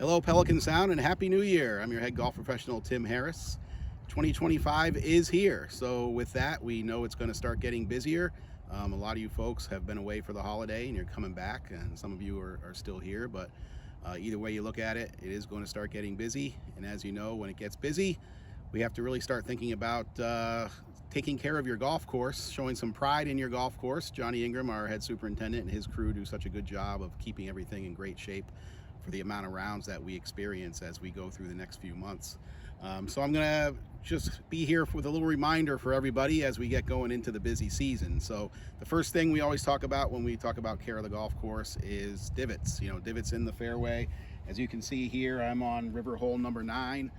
Hello, Pelican Sound, and Happy New Year. I'm your head golf professional, Tim Harris. 2025 is here. So with that, we know it's going to start getting busier. A lot of you folks have been away for the holiday and you're coming back, and some of you are still here, but either way you look at it, it is going to start getting busy. And as you know, when it gets busy, we have to really start thinking about taking care of your golf course, showing some pride in your golf course. Johnny Ingram, our head superintendent, and his crew do such a good job of keeping everything in great shape for the amount of rounds that we experience as we go through the next few months. So I'm gonna just be here with a little reminder for everybody as we get going into the busy season. So the first thing we always talk about when we talk about care of the golf course is divots. Divots in the fairway. As you can see here, I'm on river hole number 9.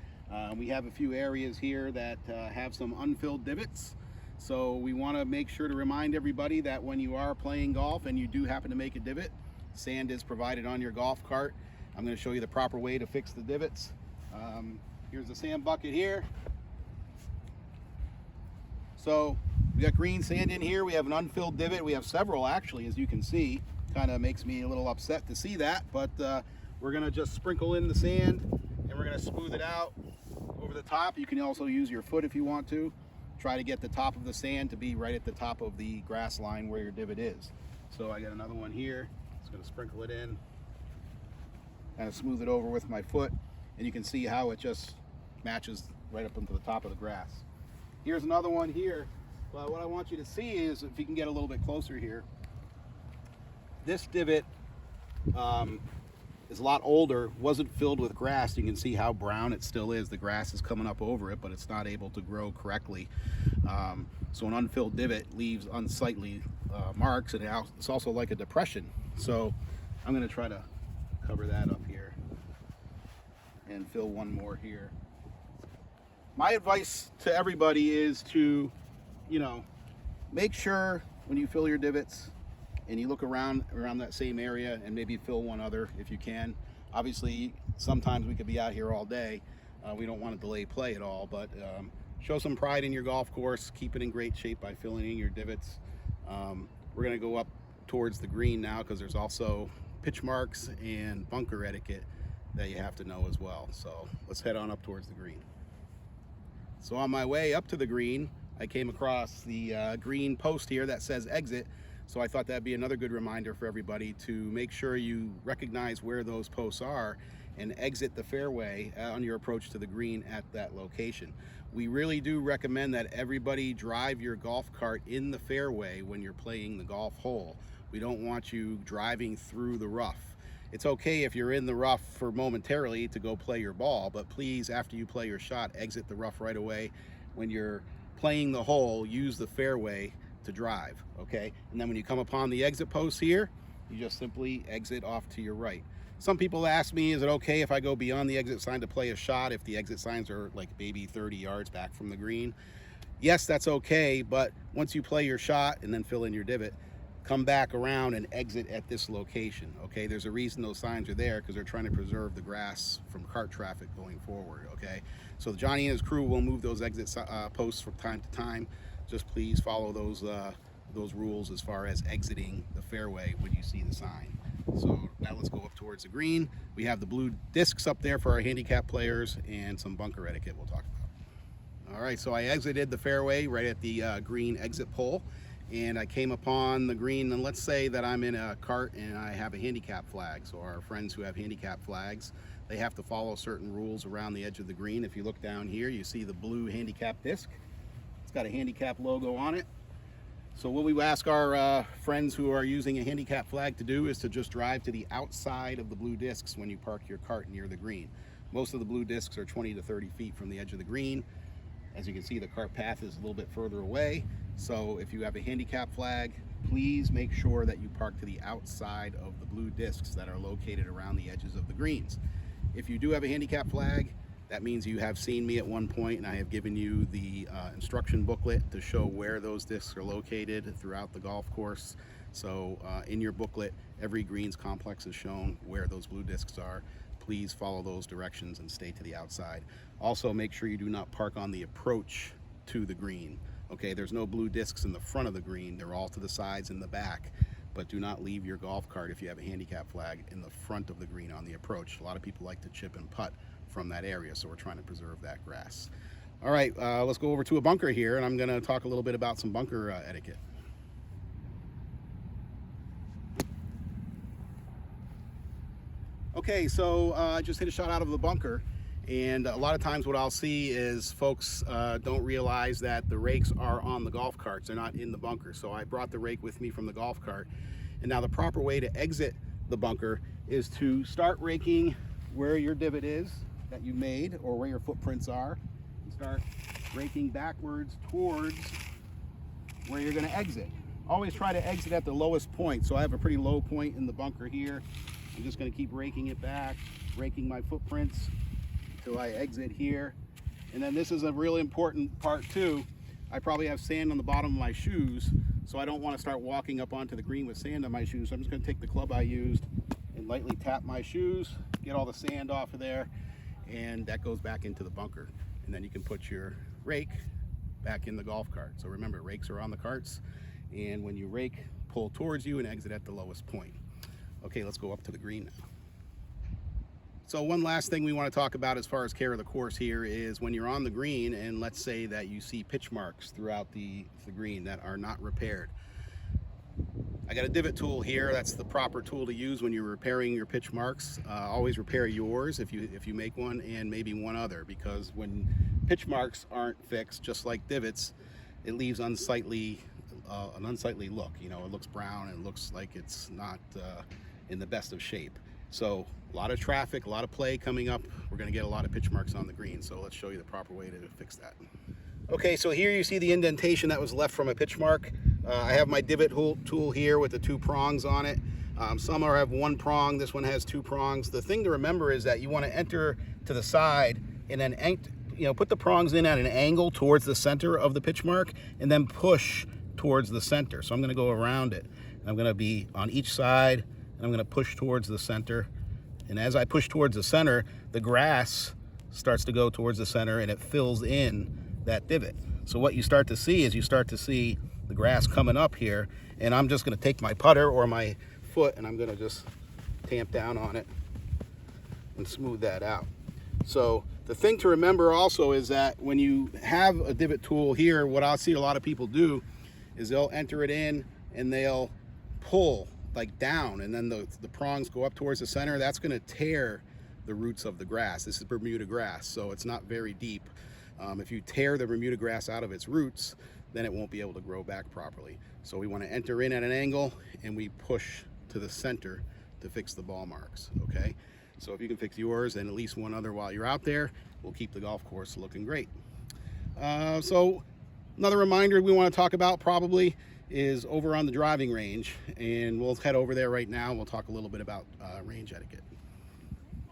We have a few areas here that have some unfilled divots. So we want to make sure to remind everybody that when you are playing golf and you do happen to make a divot, sand is provided on your golf cart. I'm going to show you the proper way to fix the divots. Here's the sand bucket here. So we got green sand in here. We have an unfilled divot. We have several actually, as you can see. Kind of makes me a little upset to see that, but we're going to just sprinkle in the sand and we're going to smooth it out over the top. You can also use your foot if you want to. Try to get the top of the sand to be right at the top of the grass line where your divot is. So I got another one here. Just going to sprinkle it in, kind of smooth it over with my foot, and you can see how it just matches right up into the top of the grass. Here's another one here. Well, what I want you to see is, if you can get a little bit closer here, this divot is a lot older, wasn't filled with grass. You can see how brown it still is. The grass is coming up over it, but it's not able to grow correctly. So an unfilled divot leaves unsightly marks, and it's also like a depression. So I'm going to try to cover that up here and fill one more here. My advice to everybody is to, make sure when you fill your divots and you look around that same area and maybe fill one other if you can. Obviously, sometimes we could be out here all day. We don't want to delay play at all, but show some pride in your golf course. Keep it in great shape by filling in your divots. We're going to go up towards the green now because there's also pitch marks and bunker etiquette that you have to know as well. So let's head on up towards the green. So on my way up to the green, I came across the green post here that says exit. So I thought that'd be another good reminder for everybody to make sure you recognize where those posts are and exit the fairway on your approach to the green at that location. We really do recommend that everybody drive your golf cart in the fairway when you're playing the golf hole. We don't want you driving through the rough. It's okay if you're in the rough for momentarily to go play your ball, but please, after you play your shot, exit the rough right away. When you're playing the hole, use the fairway to drive, okay? And then when you come upon the exit post here, you just simply exit off to your right. Some people ask me, is it okay if I go beyond the exit sign to play a shot if the exit signs are like maybe 30 yards back from the green? Yes, that's okay, but once you play your shot and then fill in your divot, come back around and exit at this location, okay? There's a reason those signs are there, because they're trying to preserve the grass from cart traffic going forward, okay? So Johnny and his crew will move those exit posts from time to time. Just please follow those rules as far as exiting the fairway when you see the sign. So now let's go up towards the green. We have the blue discs up there for our handicap players and some bunker etiquette we'll talk about. All right, so I exited the fairway right at the green exit pole, and I came upon the green, and let's say that I'm in a cart and I have a handicap flag. So our friends who have handicap flags, they have to follow certain rules around the edge of the green. If you look down here, you see the blue handicap disc. It's got a handicap logo on it. So what we ask our friends who are using a handicap flag to do is to just drive to the outside of the blue discs when you park your cart near the green. Most of the blue discs are 20 to 30 feet from the edge of the green. As you can see, the cart path is a little bit further away. So if you have a handicap flag, please make sure that you park to the outside of the blue discs that are located around the edges of the greens. If you do have a handicap flag, that means you have seen me at one point and I have given you the instruction booklet to show where those discs are located throughout the golf course. So in your booklet, every greens complex is shown where those blue discs are. Please follow those directions and stay to the outside. Also, make sure you do not park on the approach to the green. Okay, there's no blue discs in the front of the green. They're all to the sides and the back. but do not leave your golf cart if you have a handicap flag in the front of the green on the approach. A lot of people like to chip and putt from that area, so we're trying to preserve that grass. All right, let's go over to a bunker here, and I'm going to talk a little bit about some bunker etiquette. Okay, so I just hit a shot out of the bunker, and a lot of times what I'll see is folks don't realize that the rakes are on the golf carts. They're not in the bunker. So I brought the rake with me from the golf cart. And now the proper way to exit the bunker is to start raking where your divot is that you made, or where your footprints are, and start raking backwards towards where you're going to exit. Always try to exit at the lowest point. So I have a pretty low point in the bunker here. I'm just going to keep raking it back, raking my footprints until I exit here. And then this is a really important part too. I probably have sand on the bottom of my shoes, so I don't want to start walking up onto the green with sand on my shoes. So I'm just going to take the club I used and lightly tap my shoes, get all the sand off of there, and that goes back into the bunker. And then you can put your rake back in the golf cart. So remember, rakes are on the carts, and when you rake, pull towards you and exit at the lowest point. Okay, let's go up to the green now. So one last thing we want to talk about as far as care of the course here is when you're on the green and let's say that you see pitch marks throughout the green that are not repaired. I got a divot tool here. That's the proper tool to use when you're repairing your pitch marks. Always repair yours if you make one, and maybe one other, because when pitch marks aren't fixed, just like divots, it leaves an unsightly look. You know, it looks brown and it looks like it's not in the best of shape. So a lot of traffic, a lot of play coming up. We're going to get a lot of pitch marks on the green. So let's show you the proper way to fix that. Okay, so here you see the indentation that was left from a pitch mark. I have my divot tool here with the 2 prongs on it. Some have 1 prong. This one has 2 prongs. The thing to remember is that you want to enter to the side and then put the prongs in at an angle towards the center of the pitch mark and then push towards the center. So I'm going to go around it. I'm going to be on each side. I'm going to push towards the center, and as I push towards the center, the grass starts to go towards the center and it fills in that divot. So what you start to see is the grass coming up here, and I'm just going to take my putter or my foot and I'm going to just tamp down on it and smooth that out. So the thing to remember also is that when you have a divot tool here, what I'll see a lot of people do is they'll enter it in and they'll pull like down, and then the prongs go up towards the center. That's going to tear the roots of the grass. This is Bermuda grass, so it's not very deep. If you tear the Bermuda grass out of its roots, then it won't be able to grow back properly. So we want to enter in at an angle and we push to the center to fix the ball marks. Okay, so if you can fix yours and at least one other while you're out there, we'll keep the golf course looking great. So another reminder we want to talk about probably is over on the driving range, and we'll head over there right now and we'll talk a little bit about range etiquette.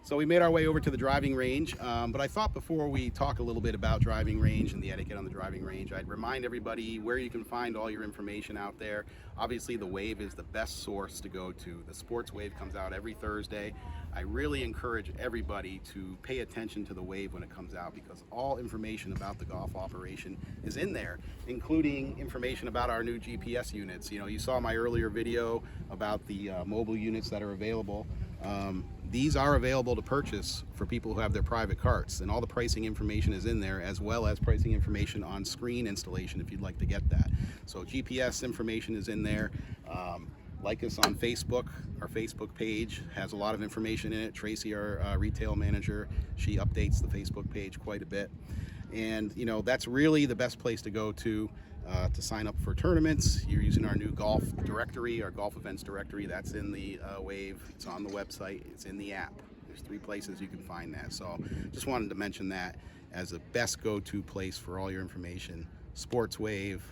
So we made our way over to the driving range, but I thought before we talk a little bit about driving range and the etiquette on the driving range, I'd remind everybody where you can find all your information out there. Obviously the Wave is the best source to go to. The Sports Wave comes out every Thursday. I really encourage everybody to pay attention to the Wave when it comes out, because all information about the golf operation is in there, including information about our new GPS units. You know, you saw my earlier video about the mobile units that are available. These are available to purchase for people who have their private carts, and all the pricing information is in there, as well as pricing information on screen installation if you'd like to get that. So GPS information is in there. Like us on Facebook. Our Facebook page has a lot of information in it. Tracy, our retail manager, she updates the Facebook page quite a bit. And you know, that's really the best place to go to sign up for tournaments. You're using our new golf directory, our golf events directory. That's in the Wave. It's on the website. It's in the app. There's 3 places you can find that. So just wanted to mention that as the best go-to place for all your information. Sports Wave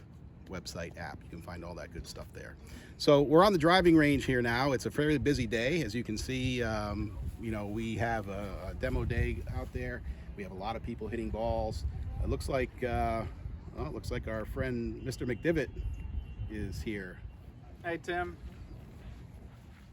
website, app. You can find all that good stuff there. So we're on the driving range here now. It's a fairly busy day. As you can see, you know, we have a demo day out there. We have a lot of people hitting balls. It looks like well, it looks like our friend Mr. McDivitt is here. Hey, Tim.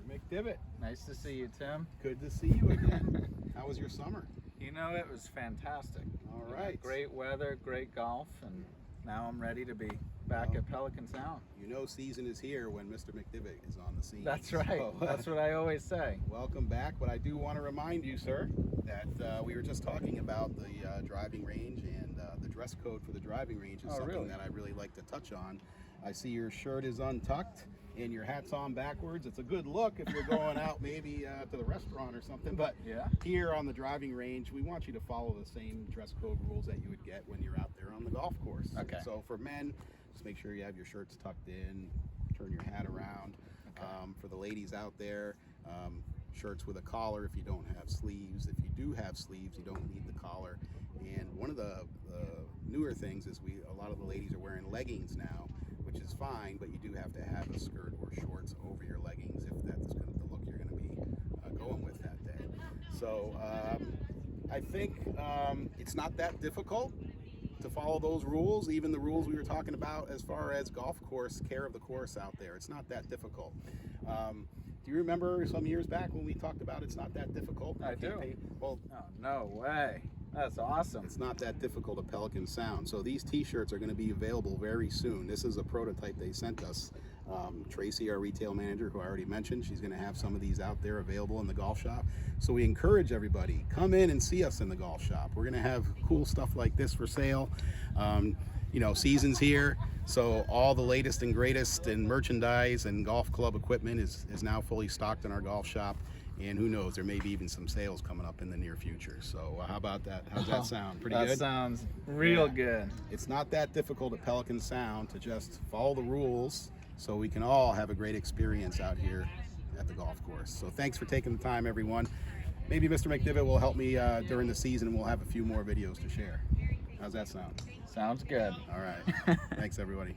McDivitt. Nice to see you, Tim. Good to see you again. How was your summer? You know, it was fantastic. All right. Great weather, great golf, and now I'm ready to be back Well, at Pelican Sound. you know season is here when Mr. McDivitt is on the scene. That's right. So, That's what I always say. welcome back, but I do want to remind you, sir, that we were just talking about the driving range, and the dress code for the driving range is Oh, something really? that I really like to touch on. I see your shirt is untucked and your hat's on backwards. It's a good look if you're going out maybe to the restaurant or something, but Yeah. here on the driving range, we want you to follow the same dress code rules that you would get when you're out there on the golf course. Okay. So for men, just make sure you have your shirts tucked in, turn your hat around. Okay. For the ladies out there, shirts with a collar if you don't have sleeves. If you do have sleeves, you don't need the collar. And one of the newer things is a lot of the ladies are wearing leggings now, which is fine, but you do have to have a skirt or shorts over your leggings if that's the look you're going to be going with that day. So I think it's not that difficult to follow those rules, even the rules we were talking about as far as golf course, care of the course out there. It's not that difficult. Do you remember some years back when we talked about it's not that difficult? I do. Well, Oh, no way. That's awesome. it's not that difficult at Pelican Sound. So these t-shirts are going to be available very soon. This is a prototype they sent us. Tracy, our retail manager, who I already mentioned, she's going to have some of these out there available in the golf shop. So we encourage everybody, come in and see us in the golf shop. We're going to have cool stuff like this for sale. You know, season's here, so all the latest and greatest in merchandise and golf club equipment is now fully stocked in our golf shop. And who knows, there may be even some sales coming up in the near future. So how about that? How's that sound? Pretty That good? sounds real Yeah. good. It's not that difficult at Pelican Sound to just follow the rules so we can all have a great experience out here at the golf course. So thanks for taking the time, everyone. Maybe Mr. McDivitt will help me during the season, and we'll have a few more videos to share. How's that sound? Sounds good. All right. Thanks, everybody.